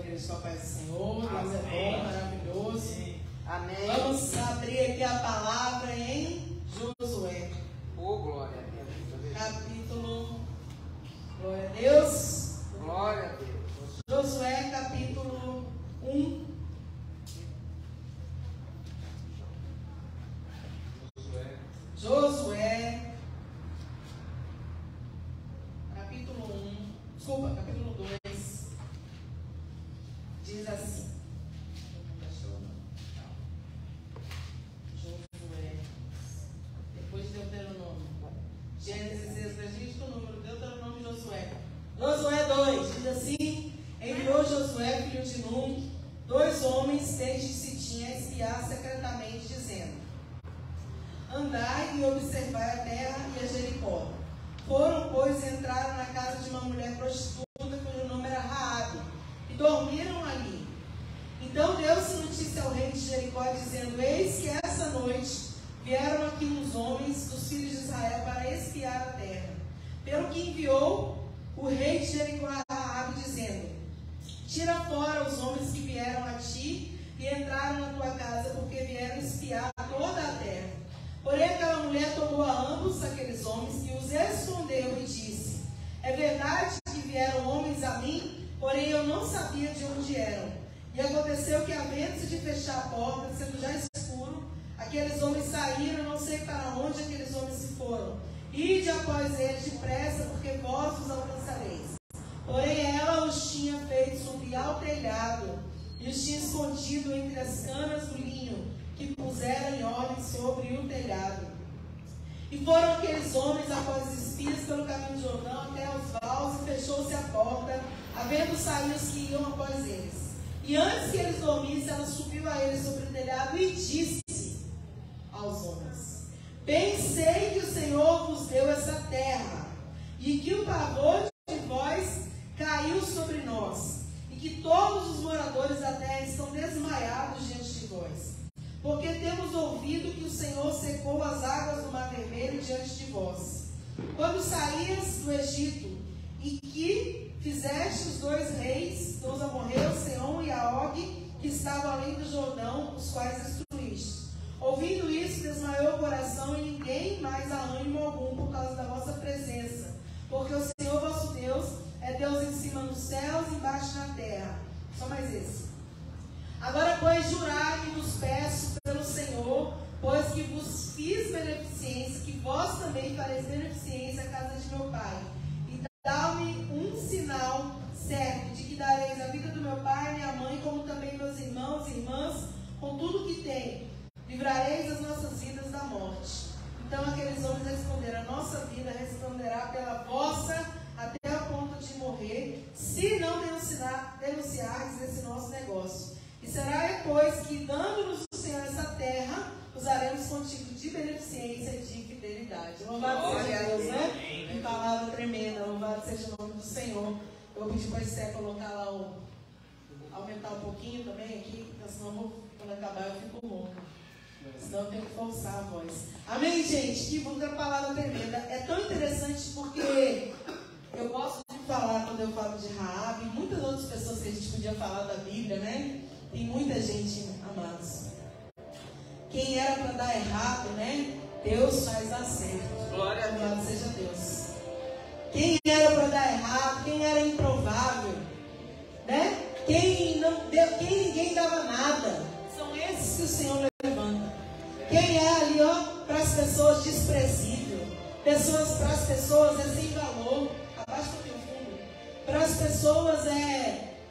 igreja com a paz do Senhor. Deus é bom, maravilhoso. Amém. Vamos abrir aqui a palavra em Josué. Oh, glória a Deus. Capítulo. Glória a Deus. Glória a Deus. Josué, capítulo 1. Josué, capítulo 2, diz assim. Josué, depois de Deuteronômio. Gênesis, registro, número, Deuteronômio e Josué. Josué 2, diz assim: enviou Josué, filho de Num, 2 homens desde Sitim a espiar secretamente, dizendo: andai e observai a terra e a Jericó. Foram, pois, e entraram na casa de uma mulher prostituta, cujo nome era Raabe, e dormiram ali. Então deu-se notícia ao rei de Jericó, dizendo: eis que essa noite vieram aqui uns homens dos filhos de Israel para espiar a terra. Pelo que enviou o rei de Jericó a Raabe, dizendo: tira fora os homens que vieram a ti e entraram na tua casa, porque vieram espiar toda a terra. Porém aquela mulher tomou a ambos aqueles homens e os escondeu e disse: é verdade que vieram homens a mim, porém eu não sabia de onde eram. E aconteceu que, havendo-se de fechar a porta, sendo já escuro, aqueles homens saíram, não sei para onde aqueles homens se foram. Ide após eles depressa, porque vós os alcançareis. Porém ela os tinha feito subir ao telhado e os tinha escondido entre as canas do linho que puseram em ordem sobre o telhado. E foram aqueles homens após os espias pelo caminho do Jordão até aos vales, e fechou-se a porta, havendo saído os que iam após eles. E antes que eles dormissem, ela subiu a eles sobre o telhado e disse aos homens: bem sei que o Senhor vos deu essa terra, e que o pavor de vós caiu sobre nós, e que todos os moradores da terra estão desmaiados diante de vós. Porque temos ouvido que o Senhor secou as águas do Mar Vermelho diante de vós, quando saías do Egito, e que fizeste os 2 reis, dos amorreus, Seom e Og, que estavam além do Jordão, os quais destruíste. Ouvindo isso, desmaiou o coração, e ninguém mais há ânimo algum por causa da vossa presença, porque o Senhor vosso Deus é Deus em cima nos céus e embaixo na terra. Só mais esse. Agora, pois, jurai e vos peço pelo Senhor, pois que vos fiz beneficência, que vós também fareis beneficência à casa de meu pai. E dá-me um sinal certo de que dareis a vida do meu pai e minha mãe, como também meus irmãos e irmãs, com tudo que tem. Livrareis as nossas vidas da morte. Então aqueles homens responderam: a nossa vida responderá pela vossa, até o ponto de morrer, se não denunciardes esse nosso negócio. E será depois que, dando-nos o Senhor essa terra, usaremos contigo de beneficência e de fidelidade. Louvado seja Deus, né? Que palavra tremenda. Louvado seja o nome do Senhor. Eu vou pedir para a Esté colocar lá aumentar um pouquinho também aqui, porque senão quando acabar eu fico louca. Senão eu tenho que forçar a voz. Amém, gente? Que outra palavra tremenda. É tão interessante porque eu gosto de falar, quando eu falo de Raabe, e muitas outras pessoas que a gente podia falar da Bíblia, né? Tem muita gente, amados. Quem era para dar errado, né? Deus faz dar certo. Glória a Deus. Louvado seja Deus. Quem era para dar errado, quem era improvável, né? Quem ninguém dava nada, são esses que o Senhor levanta. Quem é ali, ó, para as pessoas desprezível, para as pessoas sem valor, abaixo do teu fundo, para as pessoas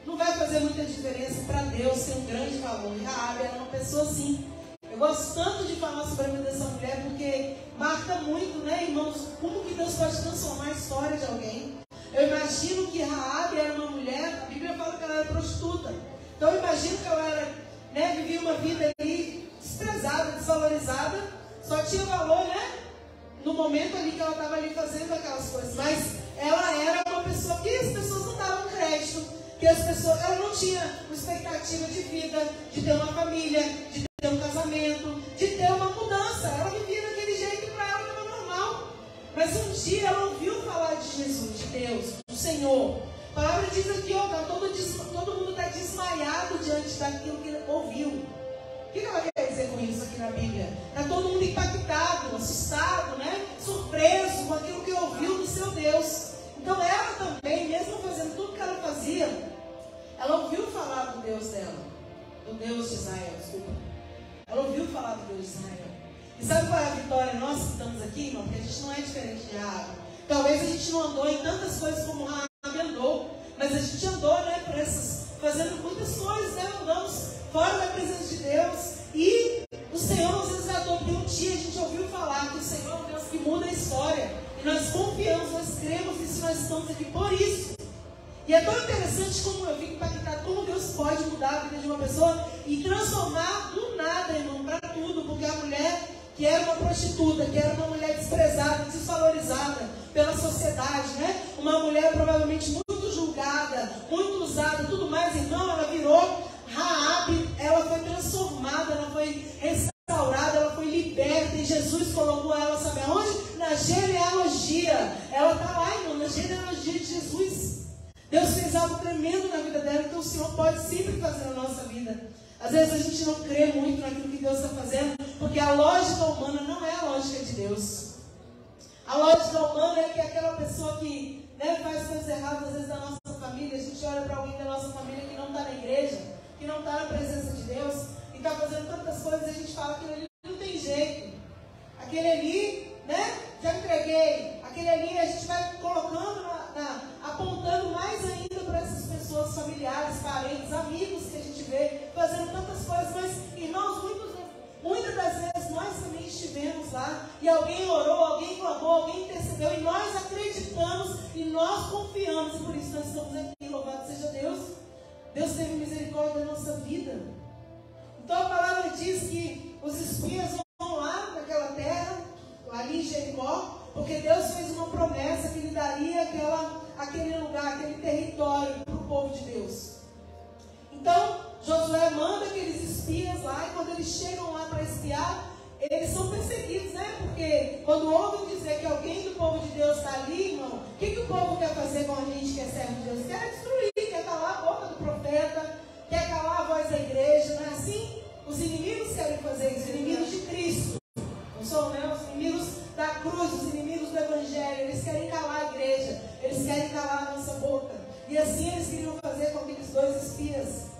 não vai fazer muita diferença. Para Deus tem um grande valor. E Raabe era uma pessoa assim. Eu gosto tanto de falar sobre a vida dessa mulher, porque marca muito, né, irmãos, como que Deus pode transformar a história de alguém. Eu imagino que Raabe era uma mulher, a Bíblia fala que ela era prostituta. Então eu imagino que ela era, né, vivia uma vida ali desprezada, desvalorizada, só tinha valor, né, no momento ali que ela estava ali fazendo aquelas coisas. Mas ela era uma pessoa que as pessoas não davam crédito, que as pessoas, ela não tinha uma expectativa de vida, de ter uma família, de ter um casamento, de ter uma mudança. Ela vivia daquele jeito e para ela estava normal. Mas um dia ela ouviu falar de Jesus, de Deus, do Senhor. A palavra diz aqui, ó, todo mundo está acreditar naquilo que ouviu. O que ela quer dizer com isso aqui na Bíblia? Está todo mundo impactado, assustado, né? Surpreso com aquilo que ouviu do seu Deus. Então ela também, mesmo fazendo tudo que ela fazia, ela ouviu falar do Deus dela, do Deus de Israel, desculpa. Ela ouviu falar do Deus de Israel. E sabe qual é a vitória nossa que estamos aqui, irmão? Porque a gente não é diferente de Raabe. Talvez a gente não andou em tantas coisas como Raabe andou, mas a gente andou, né, por essas, fazendo muitas coisas, né? Andamos fora da presença de Deus. E o Senhor nos resgatou, porque um dia a gente ouviu falar que o Senhor é um Deus que muda a história. E nós confiamos, nós cremos nisso, nós estamos aqui por isso. E é tão interessante como eu fico impactado, como Deus pode mudar a vida de uma pessoa e transformar do nada, irmão, para tudo. Porque a mulher que era uma prostituta, que era uma mulher desprezada, desvalorizada pela sociedade, né? Uma mulher provavelmente muito julgada, muito usada, tudo mais, irmão, ela virou Raabe, ela foi transformada, ela foi restaurada, ela foi liberta, e Jesus colocou ela, sabe aonde? Na genealogia. Ela está lá, irmão, na genealogia de Jesus. Deus fez algo tremendo na vida dela, então o Senhor pode sempre fazer na nossa vida. Às vezes a gente não crê muito naquilo que Deus está fazendo, porque a lógica humana não é a lógica de Deus. A lógica humana é que aquela pessoa que, né, faz coisas erradas, às vezes, da nossa família, a gente olha para alguém da nossa família que não está na igreja, que não está na presença de Deus, e está fazendo tantas coisas, e a gente fala que aquele ali não tem jeito. Aquele ali, né, já entreguei. Aquele ali a gente vai colocando, apontando mais ainda para essas pessoas, familiares, parentes, amigos que a gente vê, fazendo tantas coisas, mas, irmãos, muitas das vezes nós também estivemos lá, e alguém orou, alguém clamou, alguém intercedeu, e nós acreditamos, e nós confiamos, e por isso nós estamos aqui, louvado seja Deus. Deus teve misericórdia da nossa vida. Então a palavra diz que os espias vão lá naquela terra, ali em Jericó, porque Deus fez uma promessa que lhe daria aquele lugar, aquele território para o povo de Deus. Então Josué manda aqueles espias lá, e quando eles chegam lá para espiar, eles são perseguidos, né? Porque quando ouvem dizer que alguém do povo de Deus está ali, irmão, o que o povo quer fazer com a gente que é servo de Deus? Quer destruir, quer calar a boca do profeta, quer calar a voz da igreja, não é assim? Os inimigos querem fazer isso, os inimigos de Cristo, não são, né? Os inimigos da cruz, os inimigos do evangelho, eles querem calar a igreja, eles querem calar a nossa boca. E assim eles queriam fazer com aqueles dois espias.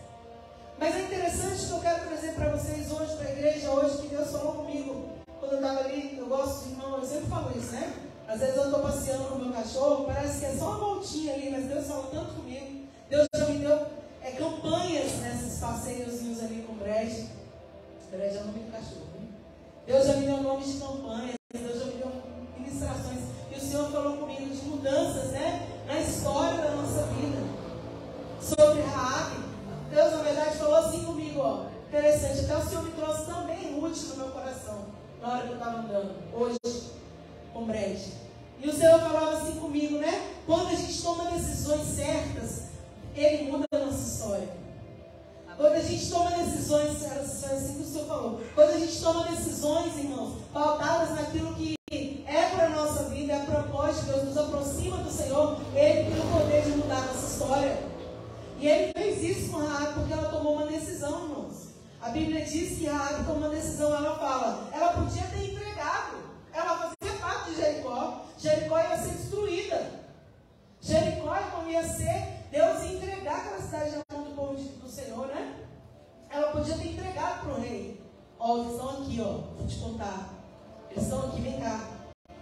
Mas é interessante que eu quero trazer para vocês hoje, para a igreja hoje, que Deus falou comigo quando eu estava ali. Eu gosto de irmão, eu sempre falo isso, né? Às vezes eu estou passeando com o meu cachorro, parece que é só uma voltinha ali, mas Deus falou tanto comigo. Deus já me deu campanhas nesses passeiozinhos ali com o Brecht. Brecht é o nome do cachorro, né? Deus já me deu nomes de campanhas, Deus já me deu ministrações. E o Senhor falou comigo de mudanças, né? Na história da nossa vida. Sobre Raabe. Deus, na verdade, falou assim comigo, ó. Interessante, até o Senhor me trouxe também Ruth no meu coração, na hora que eu estava andando, hoje, com Brecht. E o Senhor falava assim comigo, né? Quando a gente toma decisões certas, Ele muda a nossa história. Quando a gente toma decisões, era assim que o Senhor falou, quando a gente toma decisões, irmãos, pautadas naquilo que é para a nossa vida, é a propósito, Deus nos aproxima do Senhor, Ele tem o poder de mudar a nossa história. E Ele fez isso com Raabe porque ela tomou uma decisão, irmãos. A Bíblia diz que Raabe tomou uma decisão, ela fala, ela podia ter entregado, ela fazia parte de Jericó, Jericó ia ser destruída. Jericó não ia ser, Deus ia entregar aquela cidade na mão do povo do Senhor, né? Ela podia ter entregado para o rei. Ó, eles estão aqui, ó, vou te contar. Eles estão aqui, vem cá.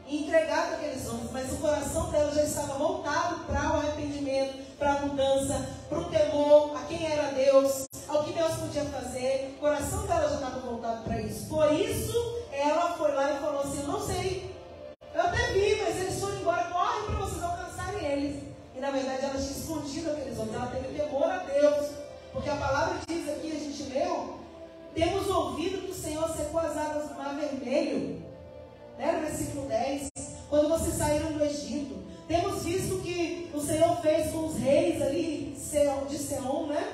E entregado aqueles homens, mas o coração dela já estava voltado para o arrependimento, para a mudança, para o temor, a quem era Deus, ao que Deus podia fazer. O coração dela já estava voltado para isso. Por isso, ela foi lá e falou assim, eu não sei, eu até vi, mas eles foram embora, correm para vocês alcançarem eles. E na verdade ela tinha escondido aqueles homens, ela teve temor a Deus, porque a palavra diz aqui, a gente leu, temos ouvido que o Senhor secou as águas do Mar Vermelho, né? No versículo 10, quando vocês saíram do Egito, temos visto que o Senhor fez com os reis ali de Seom, né?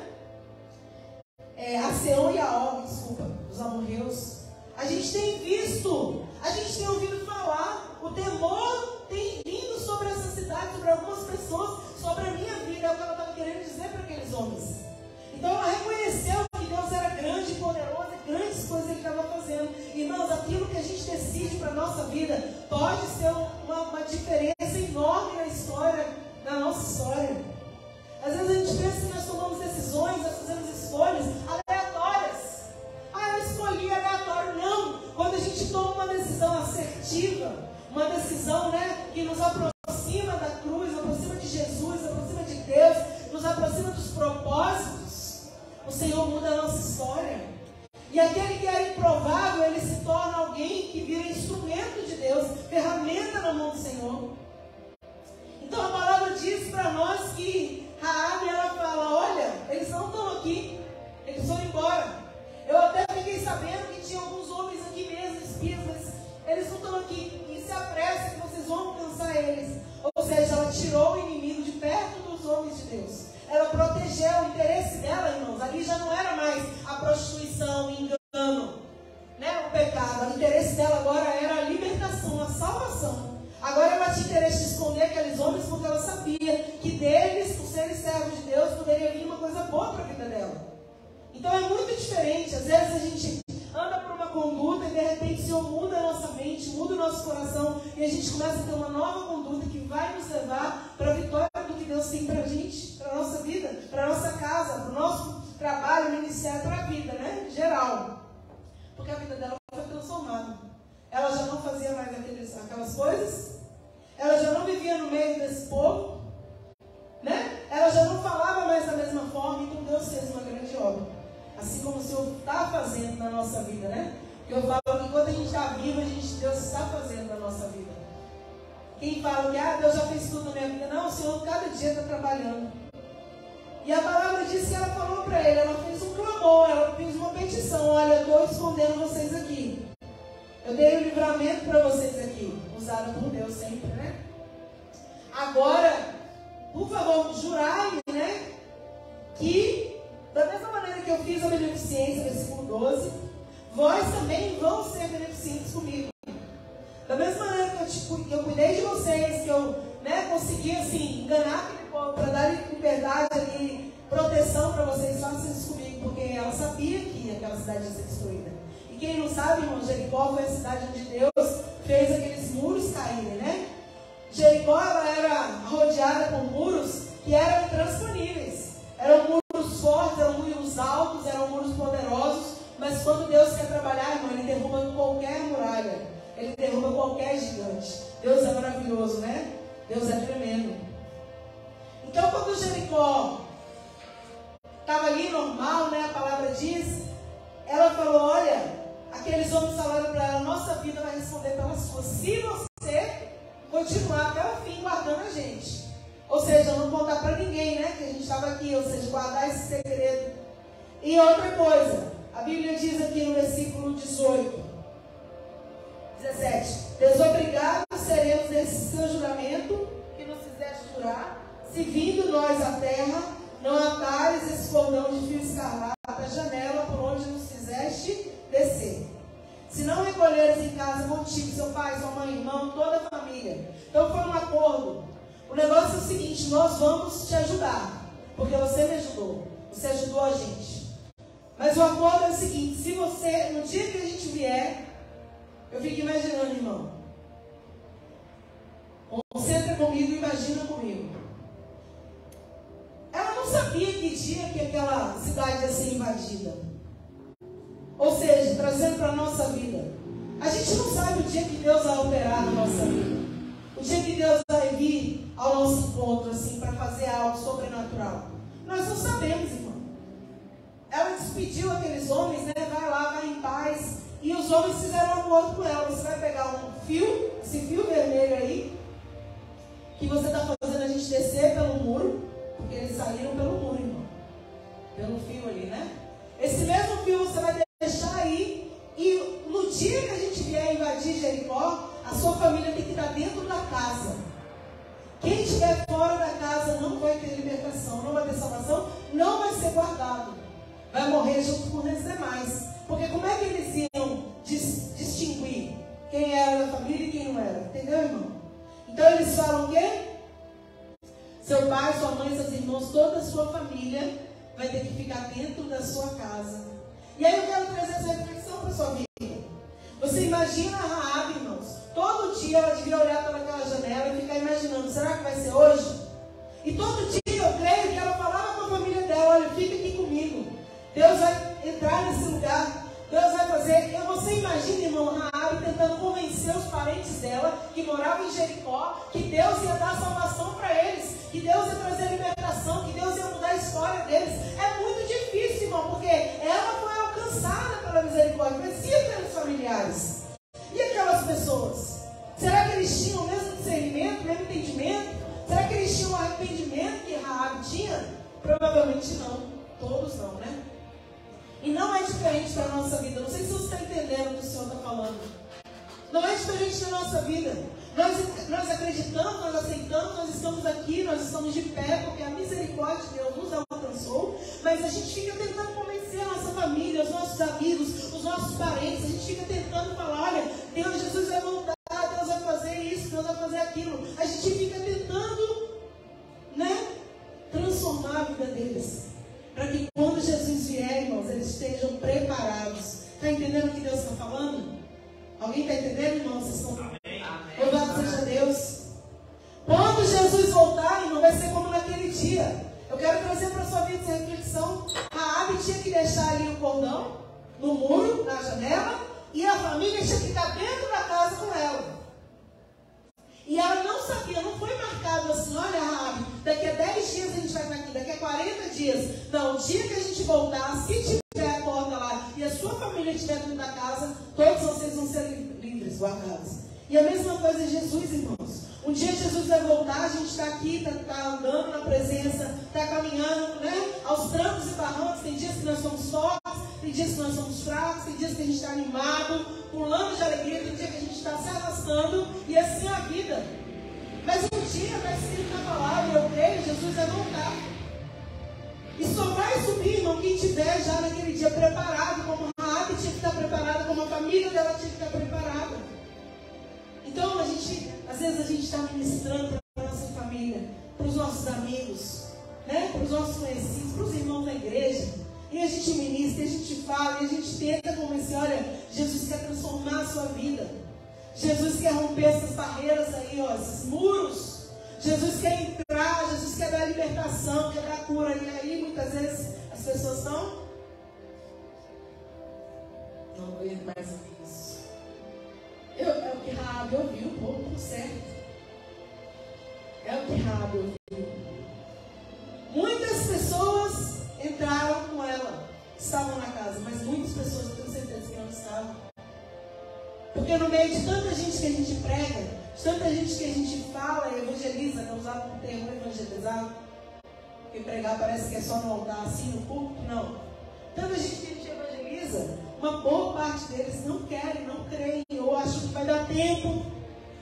A Seom e a Og, desculpa, os amorreus. A gente tem visto, a gente tem ouvido falar, o temor tem vindo sobre essa cidade, sobre algumas pessoas, sobre a minha vida, é o que ela estava querendo dizer para aqueles homens. Então ela reconheceu que aquilo que a gente decide para a nossa vida pode ser uma diferença enorme na história, na nossa história. Às vezes a gente pensa que nós tomamos decisões, nós fazemos escolhas aleatórias. Ah, eu escolhi aleatório. Não! Quando a gente toma uma decisão assertiva, uma decisão, né, que nos aproxima da cruz, aproxima de Jesus, aproxima de Deus, nos aproxima dos propósitos, o Senhor muda a nossa história. E aquele que era improvável, ele se torna alguém que vira instrumento de Deus, ferramenta na mão do Senhor. Então a palavra diz para nós que Raabe, ela fala, olha, eles não estão aqui, eles foram embora. Eu até fiquei sabendo que tinha alguns homens aqui mesmo, espias, mas eles não estão aqui. E se apressa que vocês vão alcançar eles. Ou seja, ela tirou o inimigo de perto dos homens de Deus. Ela protegeu o interesse dela, irmãos. Ali já não era mais a prostituição, o engano, né, o pecado. O interesse dela agora era a libertação, a salvação. Agora ela tinha interesse de esconder aqueles homens porque ela sabia que deles, por serem servos de Deus, poderia vir uma coisa boa para a vida dela. Então é muito diferente. Às vezes a gente anda por uma conduta e de repente o Senhor muda a nossa mente, muda o nosso coração e a gente começa a ter uma nova conduta que vai nos levar para a vitória do que Deus tem para a gente, para a nossa vida, para a nossa casa, para o nosso trabalho, ministério, para a vida, né? Geral. Porque a vida dela foi transformada. Ela já não fazia mais aquelas coisas, ela já não vivia no meio desse povo, né? Ela já não falava mais da mesma forma, então Deus fez uma grande obra. Assim como o Senhor está fazendo na nossa vida, né? Eu falo que quando a gente está vivo, Deus está fazendo na nossa vida. Quem fala que Deus já fez tudo na minha vida, não, o Senhor cada dia está trabalhando. E a palavra diz que ela falou para ele, ela fez um clamor, ela fez uma petição, olha, eu estou escondendo vocês aqui. Eu dei o livramento para vocês aqui, usado por Deus sempre, né? Agora, por favor, jurai-me, né? Que, da mesma maneira que eu fiz a beneficência, versículo 12, vós também vão ser beneficentes comigo. Da mesma maneira que eu cuidei de vocês, que eu, né, consegui, assim, enganar aquele povo para dar liberdade e proteção para vocês, façam isso comigo, porque ela sabia que aquela cidade ia ser destruída. E quem não sabe, irmão, Jericó foi a cidade onde Deus fez aqueles muros caírem, né? Jericó, ela era rodeada por muros que eram intransponíveis. Eram muros fortes, eram muros altos, eram muros poderosos. Mas quando Deus quer trabalhar, irmão, Ele derruba qualquer muralha. Ele derruba qualquer gigante. Deus é maravilhoso, né? Deus é tremendo. Então, quando Jericó estava ali normal, né? A palavra diz, ela falou, olha, aqueles homens falaram para ela, nossa vida vai responder pela sua. Se você continuar até o fim guardando a gente. Ou seja, não contar para ninguém, né? Que a gente estava aqui, ou seja, guardar esse segredo. E outra coisa, a Bíblia diz aqui no versículo 18, 17, desobrigados seremos desse seu juramento que nos fizeste jurar, se vindo nós à terra, não atares esse cordão de fio escarlate à janela por onde nos fizeste descer. Se não recolheres em casa contigo, seu pai, sua mãe, irmão, toda a família. Então foi um acordo. O negócio é o seguinte, nós vamos te ajudar, porque você me ajudou, você ajudou a gente. Mas o acordo é o seguinte, se você, no dia que a gente vier, eu fico imaginando, irmão, concentra comigo e imagina comigo. Ela não sabia que dia que aquela cidade ia ser invadida. Ou seja, trazendo para a nossa vida. A gente não sabe o dia que Deus vai operar na nossa vida. O dia que Deus vai vir ao nosso encontro, assim, para fazer algo sobrenatural. Nós não sabemos, irmão. Ela despediu aqueles homens, né? Vai lá, vai em paz. E os homens fizeram um acordo com ela. Você vai pegar um fio, esse fio vermelho aí, que você está fazendo a gente descer pelo muro, porque eles saíram pelo muro, irmão. Pelo fio ali, né? Esse mesmo fio você vai deixar aí, e no dia que a gente vier invadir Jericó, a sua família tem que estar dentro da casa. Quem estiver fora da casa não vai ter libertação, não vai ter salvação, não vai ser guardado. Vai morrer junto com os demais. Porque como é que eles iam distinguir quem era da família e quem não era? Entendeu, irmão? Então eles falam o quê? Seu pai, sua mãe, seus irmãos, toda a sua família vai ter que ficar dentro da sua casa. E aí eu quero trazer essa reflexão para a sua vida. Você imagina a Raabe, irmãos. Todo dia ela devia olhar pelaquela janela e ficar imaginando, será que vai ser hoje? E todo dia eu creio que ela falava com a família dela, olha, fica aqui comigo. Deus vai entrar nesse lugar. Deus vai fazer. Você imagina, irmão, Raabe tentando convencer os parentes dela que moravam em Jericó, que Deus ia dar salvação para eles, que Deus ia trazer libertação, que Deus ia mudar a história deles. É muito difícil, irmão, porque ela foi alcançada pela misericórdia, precisa pelos familiares. E aquelas pessoas? Será que eles tinham o mesmo discernimento, o mesmo entendimento? Será que eles tinham o arrependimento que Raabe tinha? Provavelmente não. Todos não, né? E não é diferente para a nossa vida. Não sei se você está entendendo o que o Senhor está falando. Não é diferente da nossa vida. Nós acreditamos, nós aceitamos, nós estamos aqui, nós estamos de pé, porque a misericórdia de Deus nos alcançou. Mas a gente fica tentando convencer a nossa família, os nossos amigos, os nossos parentes. A gente fica tentando falar, olha, Deus, Jesus vai voltar, Deus vai fazer isso, Deus vai fazer aquilo. A gente fica tentando, né, transformar a vida deles. Para que quando Jesus vier, irmãos, eles estejam preparados. Está entendendo o que Deus está falando? Alguém está entendendo, irmãos? Vocês estão... Amém. Louvado seja Deus. Quando Jesus voltar, irmão, vai ser como naquele dia. Eu quero trazer para a sua vida essa reflexão. Raabe tinha que deixar ali o cordão, no muro, na janela, e a família tinha que ficar dentro da casa com ela. E ela não sabia, não foi marcado assim, olha, Raabe, daqui a 10 dias a gente vai estar aqui, daqui a 40 dias. Não, o dia que a gente voltar, se tiver a porta lá e a sua família estiver dentro da casa, todos vocês vão ser livres, guardados. E a mesma coisa é Jesus, irmãos. Um dia Jesus vai voltar, a gente está aqui, está andando na presença, está caminhando, né, aos trancos e barrancos. Tem dias que nós somos fortes, tem dias que nós somos fracos, tem dias que a gente está animado, pulando de alegria, tem dia que a gente está se arrastando, e assim é a vida. Mas um dia vai escrito na palavra, eu creio, Jesus vai voltar. E só vai subir, irmão, quem estiver já naquele dia preparado, como Raabe tinha que estar preparada, como a família dela tinha que estar preparada. Então, às vezes a gente está ministrando para a nossa família, para os nossos amigos, né? Para os nossos conhecidos, para os irmãos da igreja. E a gente ministra, e a gente fala, e a gente tenta convencer, olha, Jesus quer transformar a sua vida. Jesus quer romper essas barreiras aí, ó, esses muros. Jesus quer entrar, Jesus quer dar libertação, quer dar cura. E aí, muitas vezes, as pessoas não aguentam mais ouvir isso. É o que Raabe ouviu, o povo certo. É o que Raabe ouviu. Muitas pessoas entraram com ela, estavam na casa, mas muitas pessoas, eu tenho certeza que não estavam. Porque no meio de tanta gente que a gente prega, de tanta gente que a gente fala e evangeliza, não usar o termo evangelizar, porque pregar parece que é só no altar, assim, no púlpito, não. Tanta gente que a gente evangeliza, uma boa parte deles não querem, não creem, ou acham que vai dar tempo,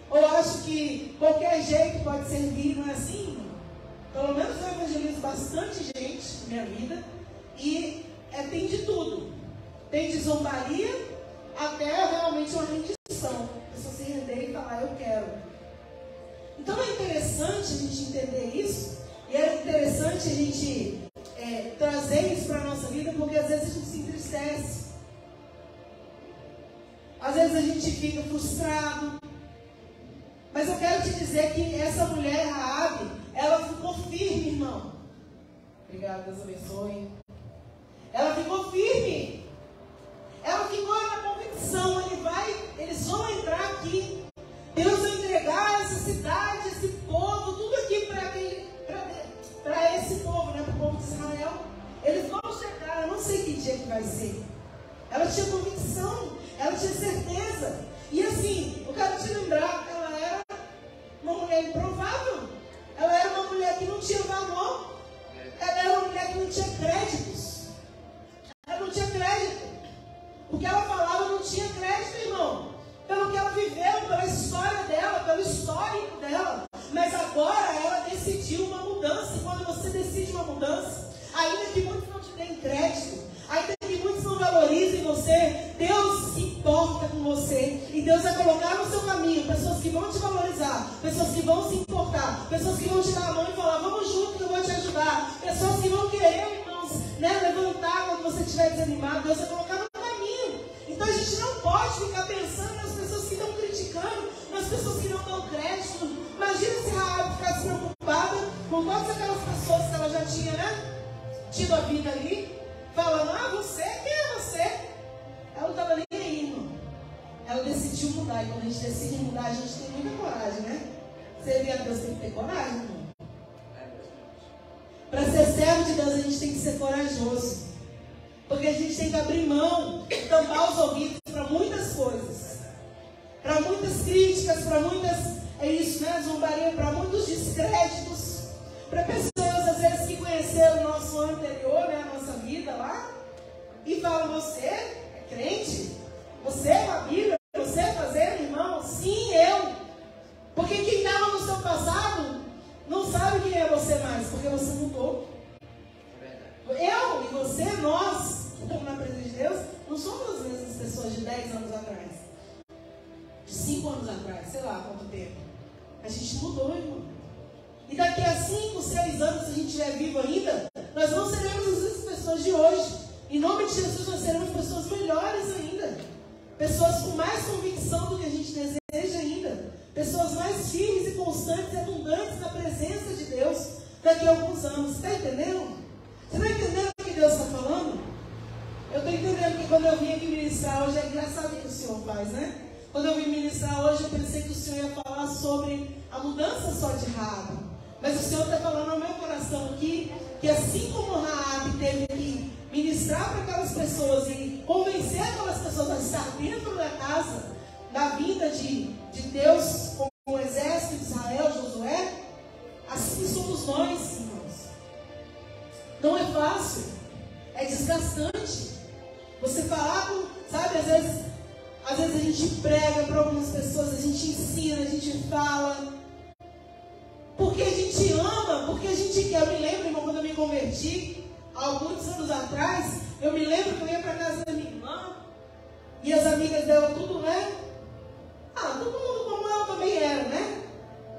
ou acham que qualquer jeito pode servir, não é assim? Pelo menos eu evangelizo bastante gente na minha vida, e tem de tudo. Tem de zombaria até realmente uma rendição. A pessoa se render e falar, eu quero. Então é interessante a gente entender isso, e é interessante a gente trazer isso para a nossa vida, porque às vezes a gente se entristece. Às vezes a gente fica frustrado. Mas eu quero te dizer que essa mulher, Raabe, ela ficou firme, irmão. Obrigada, Deus abençoe. Ela ficou firme. Ela ficou na convicção, eles vão entrar aqui. Deus vai entregar essa cidade, esse povo, tudo aqui para esse povo, né, para o povo de Israel. Eles vão chegar, eu não sei que dia que vai ser. Ela tinha convicção, ela tinha certeza. E assim, eu quero te lembrar, ela era uma mulher improvável. Ela era uma mulher que não tinha valor. Ela era uma mulher que não tinha créditos. Ela não tinha crédito. O que ela falava não tinha crédito, irmão. Pelo que ela viveu, pela história dela, pelo histórico dela. Mas agora ela decidiu uma mudança. E quando você decide uma mudança, ainda que muitos não te deem crédito, ainda que muitos não valorizem você, Deus se importa com você. E Deus vai colocar no seu caminho pessoas que vão te valorizar, pessoas que vão se importar, pessoas que vão te dar a mão e falar, vamos junto que eu vou te ajudar. Pessoas que vão querer, irmãos, né, levantar quando você estiver desanimado. Deus vai colocar no caminho. Então a gente não pode ficar pensando nas tido a vida ali, falando, você, quem é você? Ela não estava nem aí, irmão. Ela decidiu mudar, e quando a gente decide mudar, a gente tem muita coragem, né? Servir a Deus tem que ter coragem, irmão. Para ser servo de Deus, a gente tem que ser corajoso. Porque a gente tem que abrir mão, tampar os ouvidos para muitas coisas. Para muitas críticas, para muitas, zombaria, para muitos descréditos. Para pessoas, às vezes, que conheceram o nosso ano anterior, né, a nossa vida lá. E falam, você é crente? Você é uma Bíblia? Você é fazer, irmão? Sim, eu. Porque quem estava no seu passado não sabe quem é você mais, porque você mudou. Eu e você, nós, que estamos na presença de Deus, não somos as mesmas pessoas de 10 anos atrás, de 5 anos atrás, sei lá quanto tempo. A gente mudou, irmão. E daqui a 5, 6 anos, se a gente estiver vivo ainda, nós não seremos as mesmas pessoas de hoje. Em nome de Jesus, nós seremos pessoas melhores ainda. Pessoas com mais convicção do que a gente deseja ainda. Pessoas mais firmes e constantes e abundantes na presença de Deus daqui a alguns anos. Você está entendendo? Você está entendendo o que Deus está falando? Eu estou entendendo que quando eu vim aqui ministrar hoje, é engraçado o que o Senhor faz, né? Quando eu vim ministrar hoje, eu pensei que o Senhor ia falar sobre a mudança só de Raabe. Mas o Senhor está falando ao meu coração aqui, que assim como Raabe teve que ministrar para aquelas pessoas e convencer aquelas pessoas a estar dentro da casa, da vinda de Deus com o exército de Israel, Josué, assim somos nós, irmãos. Não é fácil, é desgastante. Você falar com, sabe, às vezes a gente prega para algumas pessoas, a gente ensina, a gente fala, porque a gente ama, porque a gente quer. Eu me lembro, irmão, quando eu me converti, há alguns anos atrás, eu me lembro que eu ia para a casa da minha irmã, e as amigas dela tudo, né? Todo mundo como ela também era, né?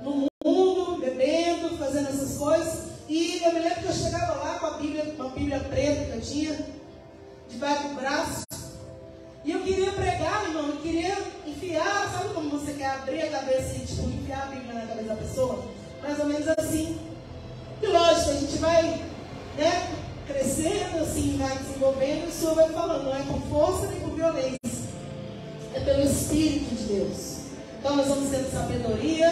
No mundo, bebendo, fazendo essas coisas. E eu me lembro que eu chegava lá com a Bíblia, uma Bíblia preta que eu tinha, debaixo do braço. E eu queria pregar, irmão, eu queria enfiar, sabe como você quer abrir a cabeça e tipo, enfiar a Bíblia na cabeça da pessoa? Mais ou menos assim. E lógico, a gente vai, né, crescendo assim, vai desenvolvendo, e o Senhor vai falando, não é com força nem com violência. É pelo Espírito de Deus. Então nós vamos tendo sabedoria,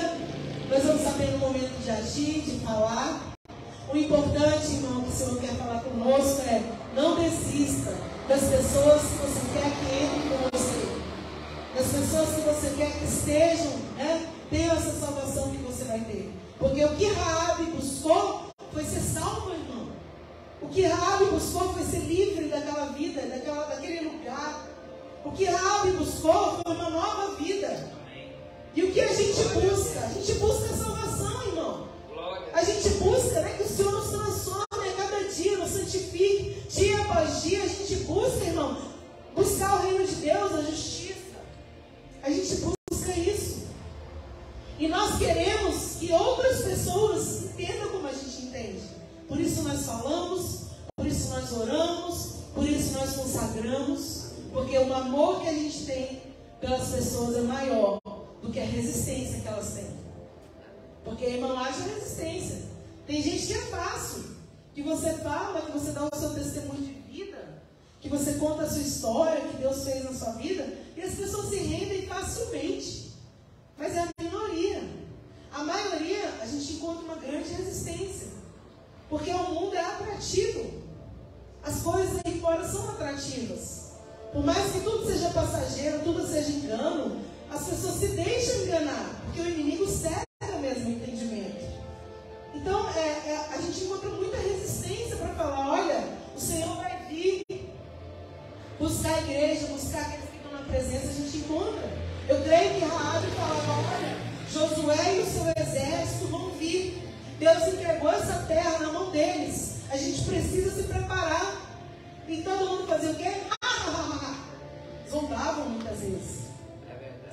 nós vamos saber no momento de agir, de falar. O importante, irmão, que o Senhor quer falar conosco é: não desista das pessoas que você quer que entrem com você, das pessoas que você quer que estejam, né, tenham essa salvação que você vai ter. Porque o que Raabe buscou foi ser salvo, irmão. O que Raabe buscou foi ser livre daquela vida, daquele lugar. O que Raabe buscou foi uma nova vida. E o que a gente busca? A gente busca a salvação, irmão. A gente busca, né, que o Senhor nos transforme a cada dia, nos santifique, dia após dia. A gente busca, irmão, buscar o reino de Deus, a justiça. A gente busca isso. E nós queremos que outras pessoas entendam como a gente entende. Por isso nós falamos, por isso nós oramos, por isso nós consagramos. Porque o amor que a gente tem pelas pessoas é maior do que a resistência que elas têm. Porque, irmão, haja resistência. Tem gente que é fácil, que você fala, que você dá o seu testemunho de vida, que você conta a sua história, que Deus fez na sua vida, e as pessoas se rendem facilmente. Mas é a minoria. A maioria, a gente encontra uma grande resistência. Porque o mundo é atrativo. As coisas aí fora são atrativas. Por mais que tudo seja passageiro, tudo seja engano, as pessoas se deixam enganar, porque o inimigo cega mesmo o entendimento. Então, a gente encontra muita resistência para falar: olha, o Senhor vai vir buscar a igreja, buscar aqueles que estão na presença. A gente encontra. Eu creio que Raabe falava: olha, Josué e o seu exército vão vir. Deus entregou essa terra na mão deles. A gente precisa se preparar. E todo mundo fazia o quê? Zombavam muitas vezes.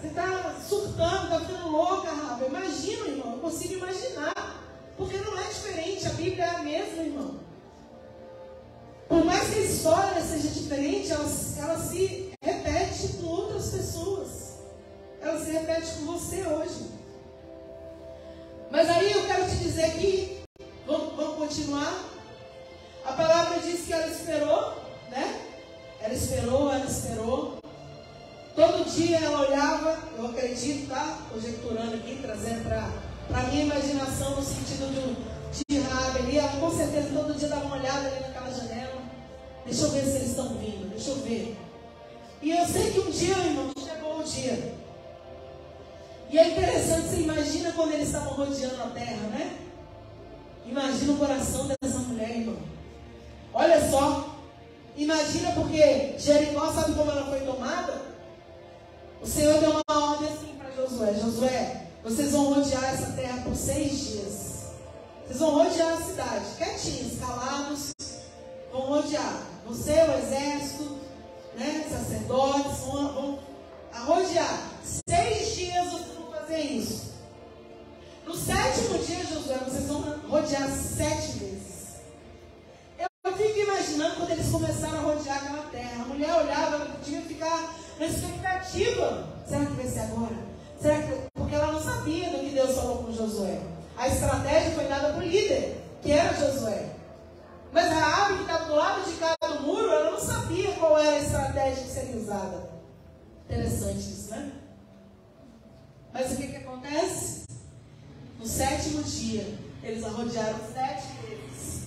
Você está surtando, está ficando louca, Raabe. Imagina, irmão, eu consigo imaginar. Porque não é diferente, a Bíblia é a mesma, irmão. Por mais que a história seja diferente, ela se repete com outras pessoas. Ela se repete com você hoje. Mas aí eu quero te dizer que, vamos continuar. A palavra diz que ela esperou, né? Ela esperou. Todo dia ela olhava, eu acredito, tá? Conjecturando aqui, trazendo para a minha imaginação no sentido de Raabe ali. Ela com certeza todo dia dava uma olhada ali naquela janela. Deixa eu ver se eles estão vindo, deixa eu ver. E eu sei que um dia, irmão, chegou o dia. E é interessante, você imagina quando eles estavam rodeando a terra, né? Imagina o coração dessa mulher, irmão. Olha só. Imagina porque Jericó, sabe como ela foi tomada? O Senhor deu uma ordem assim para Josué. Josué, vocês vão rodear essa terra por 6 dias. Vocês vão rodear a cidade, quietinhos, calados. Vão rodear. Você, o exército, né, sacerdotes, vão rodear. 6 dias vocês vão fazer isso. No 7º dia, Josué, vocês vão rodear 7 vezes. Eu fico imaginando quando eles começaram a rodear aquela terra. A mulher olhava, ela podia ficar na expectativa. Será que vai ser agora? Será que... Porque ela não sabia do que Deus falou com Josué. A estratégia foi dada para o líder, que era Josué. Mas a Raabe, que estava do lado de cá do muro, ela não sabia qual era a estratégia que seria usada. Interessante isso, né? Mas o que acontece? No 7º dia, eles a rodearam 7 vezes.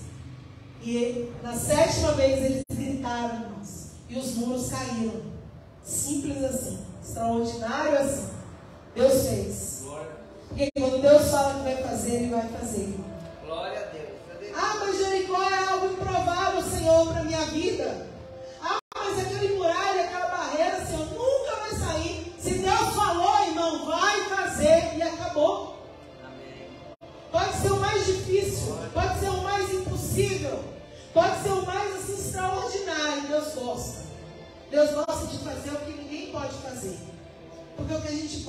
E na 7ª vez eles gritaram, irmãos. E os muros caíram. Simples assim. Extraordinário assim. Deus fez. Porque quando Deus fala que vai fazer, Ele vai fazer. Glória a Deus. Ah, mas Jericó é algo improvável, Senhor, para a minha vida. Ah, mas aquele muralha, aquela barreira, Senhor, nunca vai sair. Se Deus falou, irmão, vai fazer. E acabou. Amém. Pode ser o mais difícil, pode ser o mais impossível, pode ser o mais assim, extraordinário. Deus gosta. Deus gosta de fazer o que ninguém pode fazer. Porque o que a gente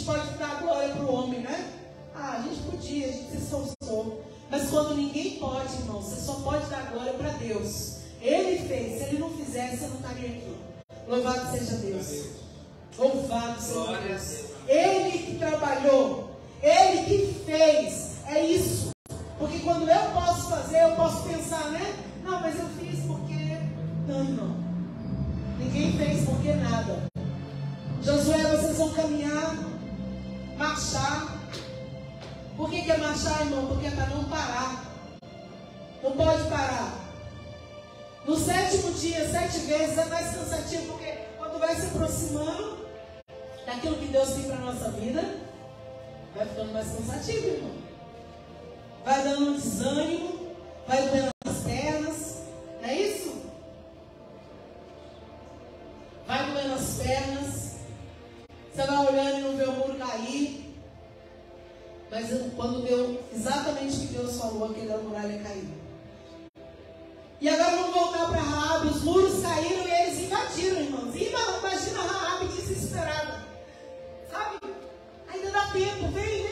pode dar glória para o homem, né? Ah, a gente podia, a gente se esforçou. Mas quando ninguém pode, irmão, você só pode dar glória para Deus. Ele fez, se Ele não fizesse, você não estaria aqui. Louvado seja Deus. Louvado seja Deus. Ele que trabalhou, Ele que fez. É isso. Porque quando eu posso fazer, eu posso pensar, né? Não, mas eu fiz porque... Não, irmão. Ninguém fez porque nada. Josué, vocês vão caminhar, marchar. Por que é marchar, irmão? Porque é para não parar. Não pode parar. No 7º dia, 7 vezes, é mais cansativo, porque quando vai se aproximando daquilo que Deus tem para a nossa vida, vai ficando mais cansativo, irmão. Vai dando um desânimo, vai doendo as pernas, não é isso? Vai doendo as pernas, você vai olhando e não vê o muro cair. Mas quando deu exatamente o que Deus falou, aquela muralha caiu. E agora vamos voltar para Raabe. Os muros caíram e eles invadiram, irmãos. E imagina a Raabe desesperada. Sabe? Ainda dá tempo. Vem.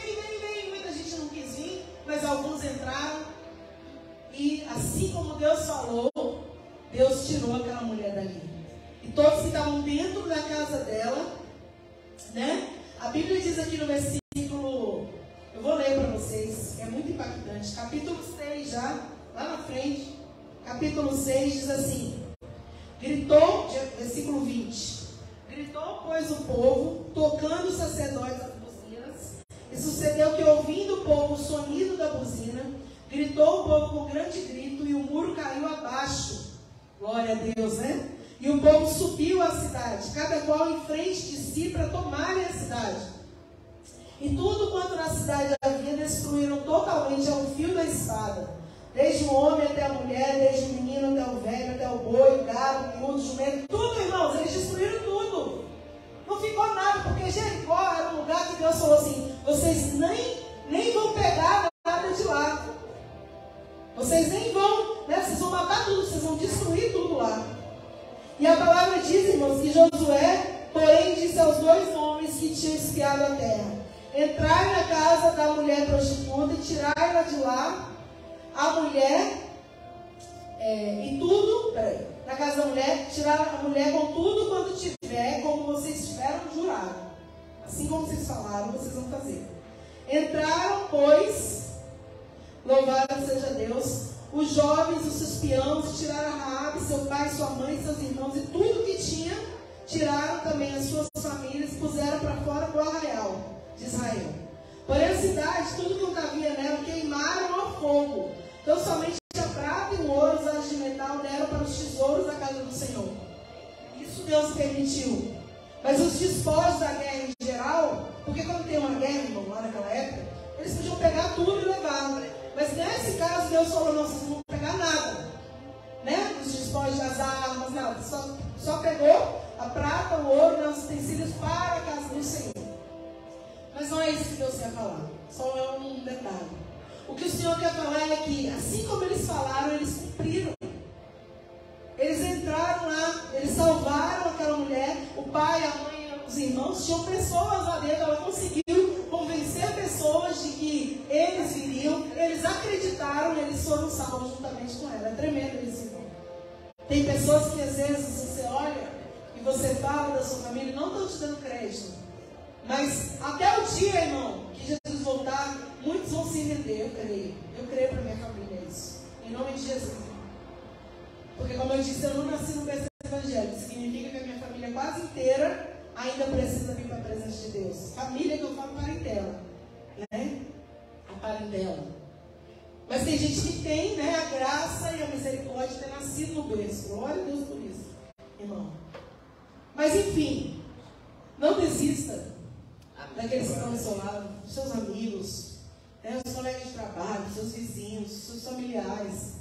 Muita gente não quis vir, mas alguns entraram. E assim como Deus falou, Deus tirou aquela mulher dali. E todos que estavam dentro da casa dela, né? A Bíblia diz aqui no versículo... Eu vou ler para vocês, é muito impactante. Capítulo 6 já, lá na frente. Capítulo 6 diz assim. Gritou, versículo 20. Gritou, pois, o povo, tocando os sacerdotes as buzinas. E sucedeu que, ouvindo o povo o sonido da buzina, gritou o povo com grande grito e o muro caiu abaixo. Glória a Deus, né? E o povo subiu à cidade, cada qual em frente de si para tomarem a cidade. E tudo quanto na cidade havia destruíram totalmente ao fio da espada. Desde o homem até a mulher, desde o menino até o velho, até o boi, o gado, o miúdo, o jumento. Tudo, irmãos, eles destruíram tudo. Não ficou nada, porque Jericó era um lugar que Deus falou assim, vocês nem vão pegar nada de lá. Vocês nem vão, né? Vocês vão matar tudo, vocês vão destruir tudo lá. E a palavra diz, irmãos, que Josué, porém, disse aos 2 homens que tinham espiado a terra: entrai na casa da mulher prostituta e tirai-la de lá, a mulher, e tudo, na casa da mulher, tirar a mulher com tudo quanto tiver, como vocês tiveram jurado. Assim como vocês falaram, vocês vão fazer. Entraram, pois, louvado seja Deus, os jovens, os seus peões, tiraram Raabe, seu pai, sua mãe, seus irmãos e tudo que tinha, tiraram também as suas famílias e puseram para fora do arraial de Israel. Porém a cidade, tudo que não havia nela, queimaram ao fogo. Então somente a prata e o ouro, os vasos de metal, deram para os tesouros da casa do Senhor. Isso Deus permitiu. Mas os despojos da guerra em geral, porque quando tem uma guerra, irmão, lá naquela época, eles podiam pegar tudo e levar. Mas nesse caso, Deus falou, não, vocês não vão pegar nada. Né? Os despojos das armas, nada. Só pegou a prata, o ouro, né, os utensílios para a casa do Senhor. Mas não é isso que Deus quer falar. Só é um detalhe. O que o Senhor quer falar é que, assim como eles falaram, eles cumpriram. Eles entraram lá, eles salvaram aquela mulher, o pai, a mãe, os irmãos, tinham pessoas lá dentro, ela conseguiu convencer pessoas de que eles viriam, eles acreditaram e eles foram salvos juntamente com ela. É tremendo isso, irmão. Tem pessoas que às vezes você olha e você fala da sua família e não estão te dando crédito. Mas até o dia, irmão, que Jesus voltar, muitos vão se render, eu creio. Eu creio para minha família isso. Em nome de Jesus. Porque como eu disse, eu não nasci no berço evangélico. Significa que a minha família quase inteira ainda precisa vir para a presença de Deus. Família que eu falo parentela. Né? A parentela. Mas tem gente que tem, né, a graça e a misericórdia de ter nascido no berço. Glória a Deus por isso, irmão. Mas enfim, não desista daqueles que estão ao seu lado, dos seus amigos, né, os colegas de trabalho, seus vizinhos, seus familiares.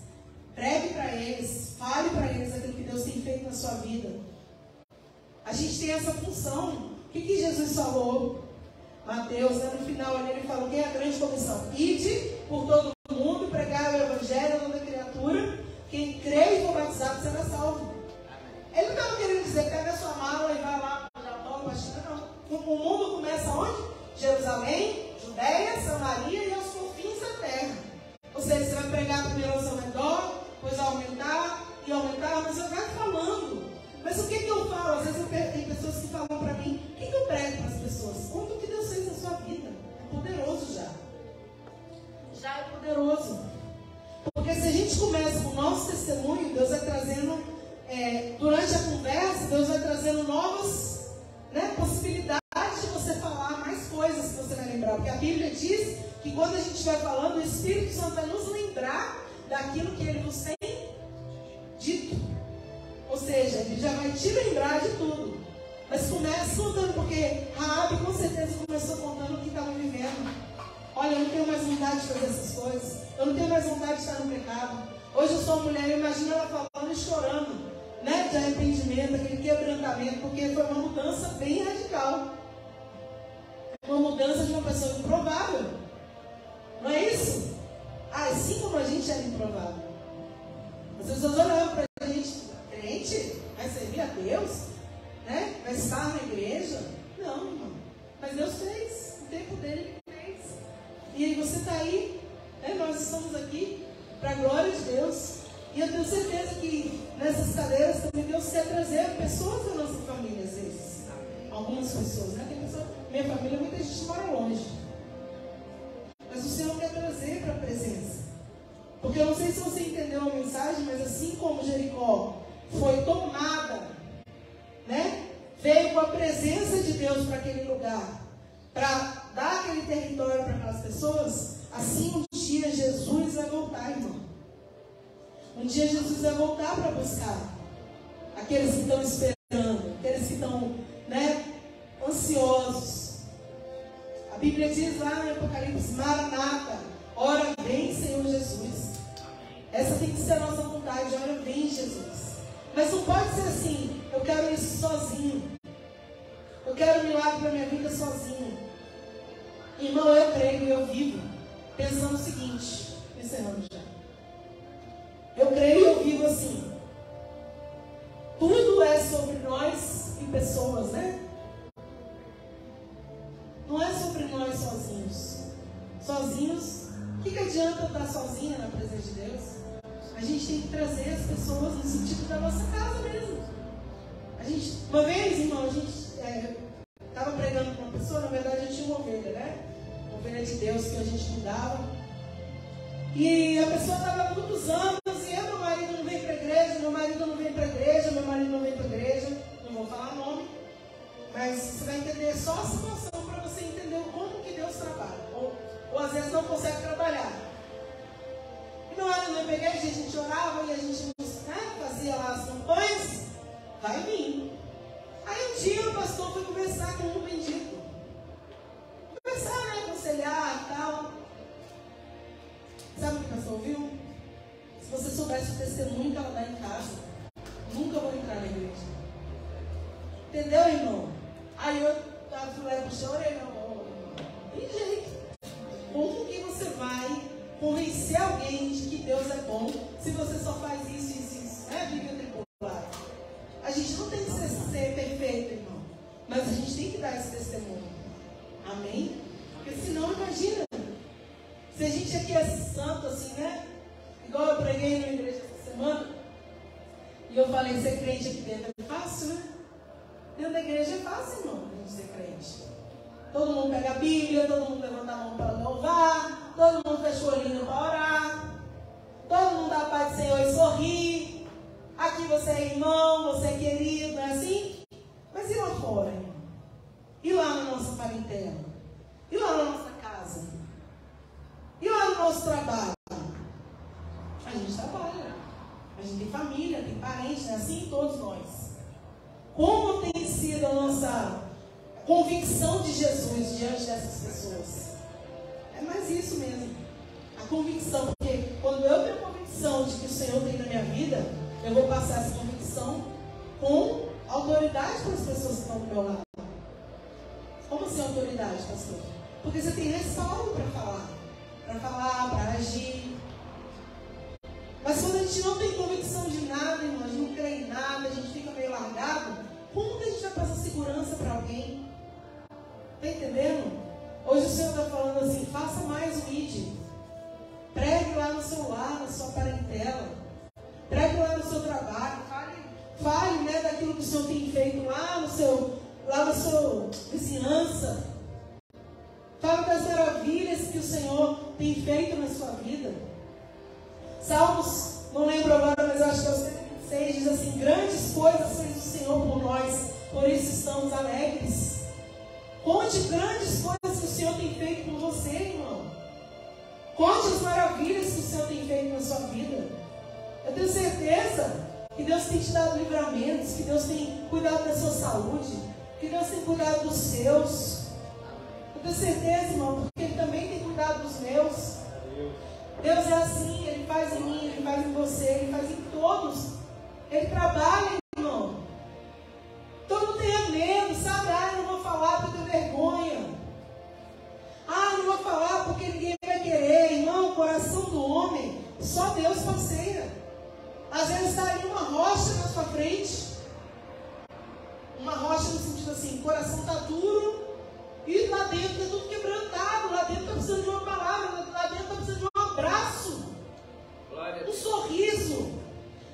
Pregue para eles, fale para eles aquilo que Deus tem feito na sua vida. A gente tem essa função. O que Jesus falou? Mateus, né, no final ali, ele falou que é a grande comissão. Ide por todo mundo, pregar o evangelho a toda criatura. Quem crê e for batizado será salvo. Ele não estava querendo dizer, pega a sua mala e vai lá para a China, não. O mundo começa onde? Jerusalém, Judéia, Samaria e aos confins da terra. Ou seja, você vai pregar primeiro ao seu redor, depois aumentar, mas você vai falando. Mas o que eu falo? Às vezes tem pessoas que falam para mim, o que eu prego para as pessoas? Conta o que Deus fez na sua vida. É poderoso já. Já é poderoso. Porque se a gente começa com o nosso testemunho, Deus vai trazendo, durante a conversa, Deus vai trazendo novas, né, possibilidades de você falar mais coisas que você vai lembrar. Porque a Bíblia diz que quando a gente vai falando, o Espírito Santo vai nos lembrar daquilo que Ele nos tem dito. Ou seja, Ele já vai te lembrar de tudo. Mas comece contando, porque Raabe com certeza começou contando o que estava vivendo. Olha, eu não tenho mais vontade de fazer essas coisas. Eu não tenho mais vontade de estar no pecado. Hoje eu sou uma mulher, eu imagino ela falando e chorando, né, de arrependimento, aquele quebrantamento, porque foi uma mudança bem radical. Uma mudança de uma pessoa improvável. Não é isso? Assim como a gente era improvável. As pessoas olhando para a gente, crente, vai servir a Deus, né? Vai estar na igreja. Não, irmão. Mas Deus fez. O tempo dele fez. E aí você está aí, né? Nós estamos aqui para a glória de Deus. E eu tenho certeza que nessas cadeiras também Deus quer trazer pessoas da nossa família, às vezes. Algumas pessoas, né? Tem pessoas, minha família, muita gente mora longe. Mas o Senhor quer trazer para a presença. Porque eu não sei se você entendeu a mensagem, mas assim como Jericó foi tomada, né? Veio com a presença de Deus para aquele lugar, para dar aquele território para aquelas pessoas, assim um dia Jesus vai voltar, irmão. Um dia Jesus vai voltar para buscar aqueles que estão esperando, aqueles que estão, né, ansiosos. A Bíblia diz lá no Apocalipse, Maranata, ora vem, Senhor Jesus. Essa tem que ser a nossa vontade, ora vem, Jesus. Mas não pode ser assim, eu quero isso sozinho. Eu quero um milagre para minha vida sozinho. Irmão, eu creio e eu vivo pensando o seguinte, encerrando já. Eu creio e eu vivo assim. Tudo é sobre nós e pessoas, né? Não é sobre nós sozinhos. Sozinhos, o que adianta eu estar sozinha na presença de Deus? A gente tem que trazer as pessoas no sentido da nossa casa mesmo. Uma vez, irmão, a gente estava pregando para uma pessoa, na verdade eu tinha uma ovelha, né? Uma ovelha de Deus que a gente cuidava. E a pessoa estava há muitos anos marido não vem para a igreja, meu marido não vem para a igreja, não vou falar nome, mas você vai entender só a situação para você entender como que Deus trabalha. Ou às vezes não consegue trabalhar. E meu marido não ia pegar, a gente orava e a gente fazia lá as campanhas, vai vir. Aí um dia o pastor foi conversar com um bendito. Conversar, né? Aconselhar e tal. Sabe o que o pastor ouviu? Se você soubesse o testemunho que ela dá em casa, nunca vou entrar na igreja. Entendeu, irmão? Aí eu fui lá e puxei a orelha. Não tem jeito. Como que você vai convencer alguém de que Deus é bom se você só faz isso, isso, isso? Vive atribulado. A gente não tem que ser perfeito, irmão. Mas a gente tem que dar esse testemunho. Amém? Porque senão, imagina. Se a gente aqui é santo assim, né? Igual eu preguei na igreja essa semana. E eu falei, ser crente aqui dentro é fácil, né? Dentro da igreja é fácil, irmão, a gente ser crente. Todo mundo pega a Bíblia, todo mundo levanta a mão para louvar, todo mundo fecha o olhinho para orar, todo mundo dá a paz do Senhor e sorri. Aqui você é irmão, você é querido, não é assim? Mas e lá fora, irmão? E lá na nossa parentela? E lá na nossa casa? E lá no nosso trabalho? A gente trabalha, a gente tem família, tem parentes, né? Assim todos nós. Como tem sido a nossa convicção de Jesus diante dessas pessoas? É mais isso mesmo. A convicção, porque quando eu tenho a convicção de que o Senhor tem na minha vida, eu vou passar essa convicção com autoridade para as pessoas que estão do meu lado. Como assim autoridade, pastor? Porque você tem respaldo para falar, para agir. Mas quando a gente não tem convicção de nada, irmão, a gente não crê em nada, a gente fica meio largado, como que a gente vai passar segurança para alguém? Está entendendo? Hoje o Senhor está falando assim, faça mais o ID. Pregue lá no seu lar, na sua parentela. Pregue lá no seu trabalho. Fale, né, daquilo que o Senhor tem feito lá na sua vizinhança. Fale das maravilhas que o Senhor tem feito na sua vida. Salmos, não lembro agora, mas eu acho que é o 126, diz assim, grandes coisas fez o Senhor por nós, por isso estamos alegres. Conte grandes coisas que o Senhor tem feito por você, irmão. Conte as maravilhas que o Senhor tem feito na sua vida. Eu tenho certeza que Deus tem te dado livramentos, que Deus tem cuidado da sua saúde, que Deus tem cuidado dos seus. Eu tenho certeza, irmão, porque Ele também tem cuidado dos meus. Deus é assim, Ele faz em mim, Ele faz em você, Ele faz em todos. Ele trabalha, irmão. Então não tenha medo, sabe? Eu não vou falar porque eu tenho vergonha. Eu não vou falar porque ninguém vai querer. Irmão, o coração do homem, só Deus passeia. Às vezes está ali uma rocha na sua frente. Uma rocha no sentido assim, o coração está duro. E lá dentro está tudo quebrantado. Lá dentro está precisando de uma palavra. Lá dentro está precisando de um abraço. Um sorriso.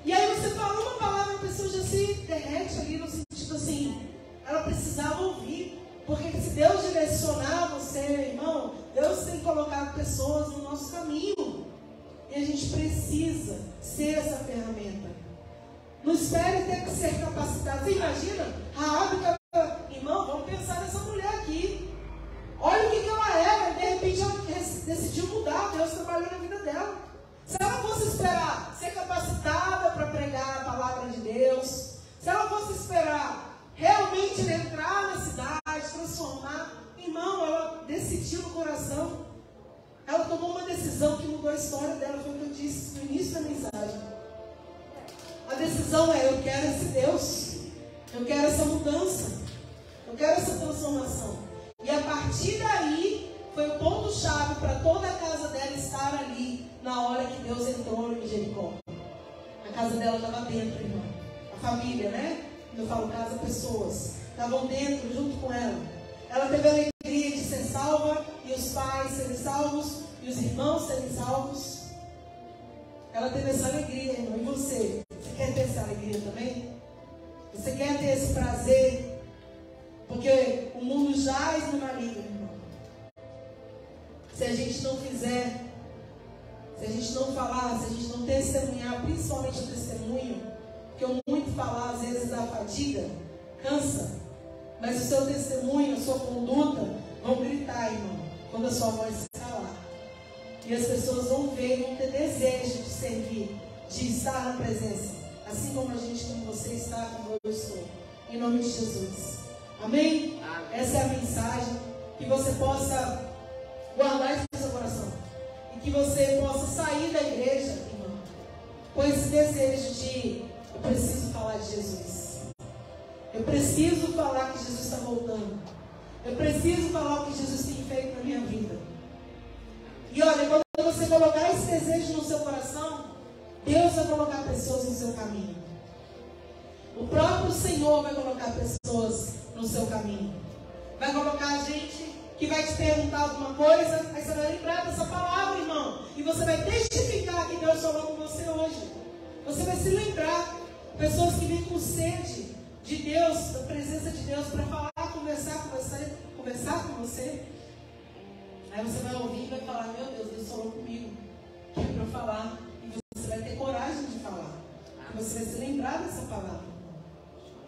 E aí você fala uma palavra, a pessoa já se derrete ali no sentido assim. Ela precisava ouvir. Porque se Deus direcionar você, irmão, Deus tem colocado pessoas no nosso caminho. E a gente precisa ser essa ferramenta. Não espere ter que ser capacitado. Você imagina? Raabe, irmão, vamos pensar nessa mulher aqui. Olha o que ela era. De repente ela decidiu mudar. Deus trabalhou na vida dela. Se ela fosse esperar ser capacitada para pregar a palavra de Deus, se ela fosse esperar realmente entrar na cidade, transformar, irmão, ela decidiu no coração. Ela tomou uma decisão que mudou a história dela. Foi o que eu disse no início da mensagem. A decisão é, eu quero esse Deus. Eu quero essa mudança. Eu quero essa transformação. E a partir daí, foi o ponto-chave para toda a casa dela estar ali, na hora que Deus entrou em Jericó. A casa dela estava dentro, irmão. A família, né? Eu falo casa, pessoas. Estavam dentro, junto com ela. Ela teve a alegria de ser salva, e os pais serem salvos, e os irmãos serem salvos. Ela teve essa alegria, irmão. E você? Você quer ter essa alegria também? Você quer ter esse prazer? Porque o mundo jaz no maligno, irmão. Se a gente não fizer, se a gente não falar, se a gente não testemunhar, principalmente o testemunho, porque o muito falar às vezes dá fadiga, cansa. Mas o seu testemunho, a sua conduta vão gritar, irmão, quando a sua voz se calar. E as pessoas vão ver, vão ter desejo de servir, de estar na presença. Assim como a gente, como você está, como eu estou. Em nome de Jesus. Amém? Amém. Essa é a mensagem. Que você possa guardar isso no seu coração. E que você possa sair da igreja, irmão, com esse desejo de: eu preciso falar de Jesus. Eu preciso falar que Jesus está voltando. Eu preciso falar o que Jesus tem feito na minha vida. E olha, quando você colocar esse desejo no seu coração, Deus vai colocar pessoas no seu caminho. O próprio Senhor vai colocar pessoas no seu caminho. Vai colocar gente que vai te perguntar alguma coisa, aí você vai lembrar dessa palavra, irmão. E você vai testificar que Deus falou com você hoje. Você vai se lembrar. Pessoas que vêm com sede de Deus, da presença de Deus, para falar, conversar com você. Aí você vai ouvir e vai falar: meu Deus falou comigo, que é para falar. E você vai ter coragem de falar. E você vai se lembrar dessa palavra.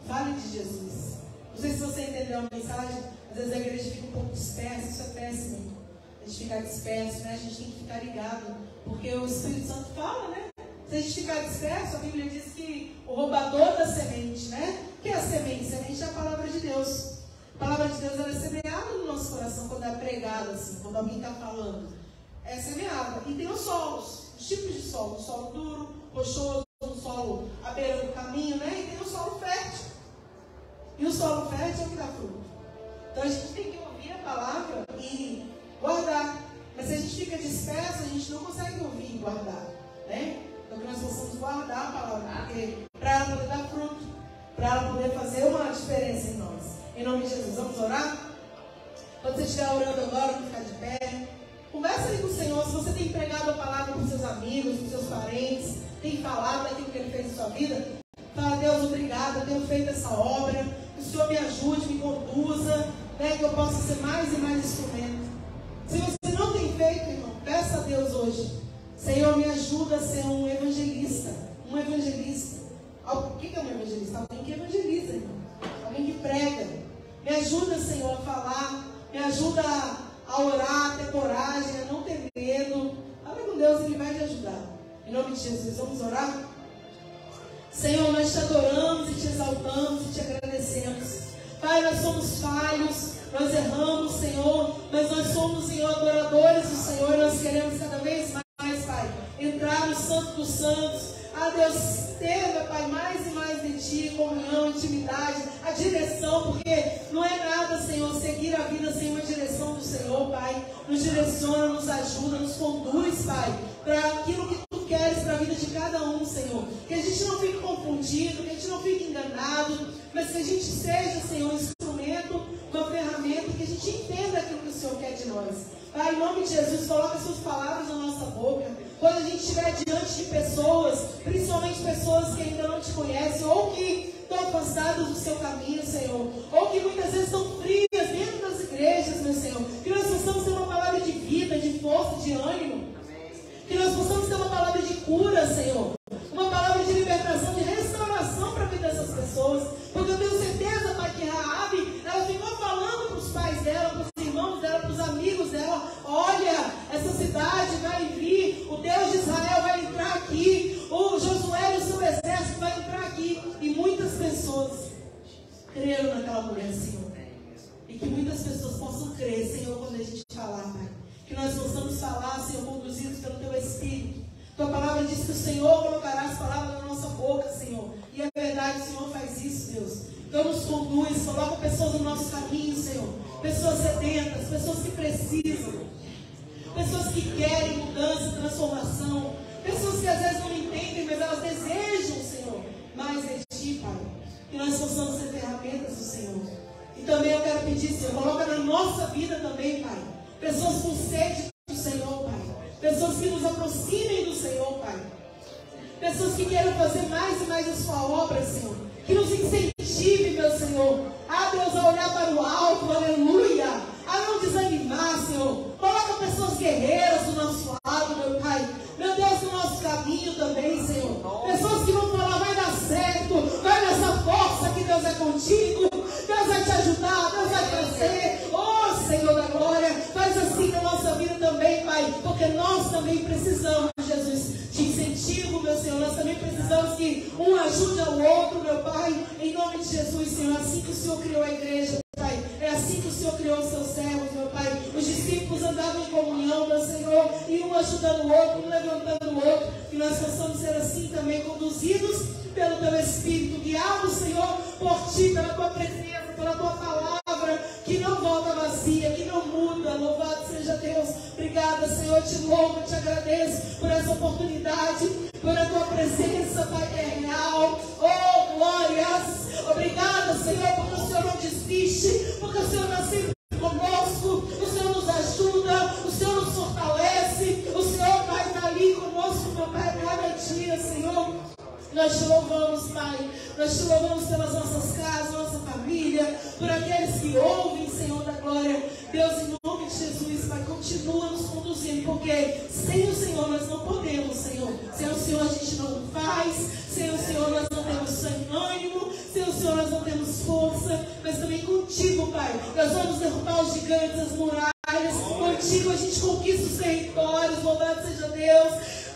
Fale de Jesus. Não sei se você entendeu a mensagem. Às vezes a igreja fica um pouco dispersa. Isso é péssimo. A gente ficar disperso, né? A gente tem que ficar ligado. Porque o Espírito Santo fala, né? Se a gente ficar disperso, a Bíblia diz que o roubador da semente, né? O que é a semente? Semente é a palavra de Deus. A palavra de Deus, ela é semeada no nosso coração quando é pregada, assim, quando alguém está falando. É semeada. E tem os solos, os tipos de solo. Um solo duro, rochoso, um solo à beira do caminho, né? E tem o solo fértil. E o solo fértil é o que dá fruto. Então a gente tem que ouvir a palavra e guardar. Mas se a gente fica disperso, a gente não consegue ouvir e guardar, né? Então que nós possamos guardar a palavra, porque para ela poder dar fruto, para ela poder fazer uma diferença em nós. Em nome de Jesus, vamos orar? Quando você estiver orando agora, vamos ficar de pé. Conversa ali com o Senhor. Se você tem pregado a palavra para os seus amigos, para os seus parentes, tem falado daquilo que Ele fez na sua vida, fala: Deus, obrigado, eu tenho feito essa obra, que o Senhor me ajude, me conduza, né, que eu possa ser mais e mais instrumento. Se você não tem feito, irmão, peça a Deus hoje: Senhor, me ajuda a ser um evangelista. Um evangelista. O que é um evangelista? Alguém que evangeliza, irmão. Alguém que prega. Me ajuda, Senhor, a falar. Me ajuda a orar, a ter coragem, a não ter medo. Fala com Deus, Ele vai te ajudar. Em nome de Jesus, vamos orar? Senhor, nós te adoramos e te exaltamos e te agradecemos. Pai, nós somos falhos, nós erramos, Senhor, mas nós somos, Senhor, adoradores do Senhor, e nós queremos cada vez mais, Pai, entrar no Santo dos Santos. Ah, Deus, ter, Pai, mais e mais de Ti, comunhão, intimidade, a direção, porque não é nada, Senhor, seguir a vida sem uma direção do Senhor, Pai. Nos direciona, nos ajuda, nos conduz, Pai, para aquilo que Tu queres para a vida de cada um, Senhor. Que a gente não fique confundido, que a gente não fique enganado, mas que a gente seja, Senhor, um instrumento, uma ferramenta, que a gente entenda aquilo que o Senhor quer de nós. Pai, em nome de Jesus, coloca as Suas palavras na nossa boca. Quando a gente estiver diante de pessoas, principalmente pessoas que ainda não Te conhecem, ou que estão afastadas do Seu caminho, Senhor, ou que muitas vezes estão frias dentro das igrejas, meu Senhor, que nós possamos ter uma palavra de vida, de força, de ânimo, que nós possamos ter uma palavra de cura, Senhor, uma palavra de libertação, de restauração para a vida dessas pessoas, porque eu tenho certeza, Pai, que Raabe, ela ficou falando para os pais dela, para os irmãos dela, para os amigos dela: olha, essa cidade vai vir, o Deus de Israel vai entrar aqui, o Josué e o seu exército vai entrar aqui. E muitas pessoas creram naquela mulher, Senhor. E que muitas pessoas possam crer, Senhor, quando a gente falar, Pai. Que nós possamos falar, Senhor, conduzidos pelo Teu Espírito. Tua palavra diz que o Senhor colocará as palavras na nossa boca, Senhor. E é verdade, o Senhor faz isso, Deus. Então nos conduz, coloca pessoas no nosso caminho, Senhor. Pessoas sedentas, pessoas que precisam. Pessoas que querem mudança, transformação. Pessoas que às vezes não entendem, mas elas desejam, Senhor, mais de Ti, Pai. Que nós possamos ser ferramentas do Senhor. E também eu quero pedir, Senhor, coloca na nossa vida também, Pai, pessoas com sede do Senhor, Pai. Pessoas que nos aproximem do Senhor, Pai. Pessoas que queiram fazer mais e mais a Sua obra, Senhor. Que nos incentive, meu Senhor, a Deus, a olhar para o alto, aleluia, a não desanimar, Senhor. Coloca pessoas guerreiras do nosso lado, meu Pai. Meu Deus, no nosso caminho também, Senhor. Pessoas que vão falar: vai dar certo. porque nós também precisamos, Jesus, de incentivo, meu Senhor. Nós também precisamos que um ajude ao outro, meu Pai, em nome de Jesus, Senhor. Assim que o Senhor criou a igreja, Pai, é assim que o Senhor criou os seus servos, meu Pai. Os discípulos andavam em comunhão, meu Senhor, e um ajudando o outro, um levantando o outro, que nós possamos ser assim também, conduzidos pelo Teu Espírito, guiados, Senhor, por Ti, pela Tua presença, pela Tua palavra, que não volta vazia, que não muda. Louvado seja Deus. Obrigada, Senhor, te louvo, te agradeço por essa oportunidade, por a Tua presença, Pai, que é real. Oh, glórias! Obrigada, Senhor, porque o Senhor não desiste, porque o Senhor está sempre conosco, o Senhor nos ajuda, o Senhor nos fortalece, o Senhor vai estar ali conosco, meu Pai, cada dia, Senhor. Nós te louvamos, Pai. Nós te louvamos pelas nossas casas, nossa família, por aqueles que ouvem, Senhor da glória. Deus, em nome de Jesus, Pai, continua nos conduzindo, porque sem o Senhor nós não podemos, Senhor. Sem o Senhor a gente não faz, sem o Senhor nós não temos ânimo, sem o Senhor nós não temos força, mas também contigo, Pai, nós vamos derrubar os gigantes, as muralhas. Contigo a gente conquista os territórios, louvado seja Deus.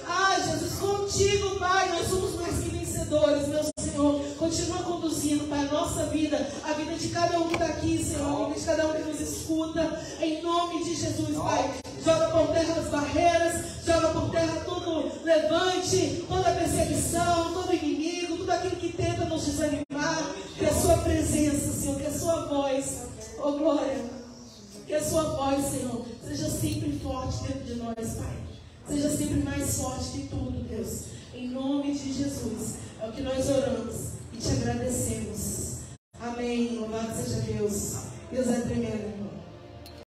Ah, Jesus, contigo, Pai, nós somos mais que vencedores, meu Senhor. Continua conduzindo, Pai, a nossa vida, a vida de cada um que está aqui, Senhor, a vida de cada um que nos escuta, em nome de Jesus, Pai. Joga por terra as barreiras, joga por terra todo levante, toda perseguição, todo inimigo, tudo aquilo que tenta nos desanimar. Que a Sua presença, Senhor, que a Sua voz, oh glória, que a Sua voz, Senhor, seja sempre forte dentro de nós, Pai. Seja sempre mais forte que tudo, Deus. Em nome de Jesus. É o que nós oramos e te agradecemos. Amém. Louvado seja Deus. Deus é tremendo.